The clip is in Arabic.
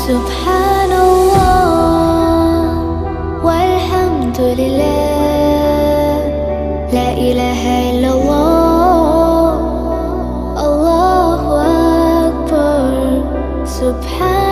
سبحان الله والحمد لله، لا إله إلا الله، الله أكبر. سبحان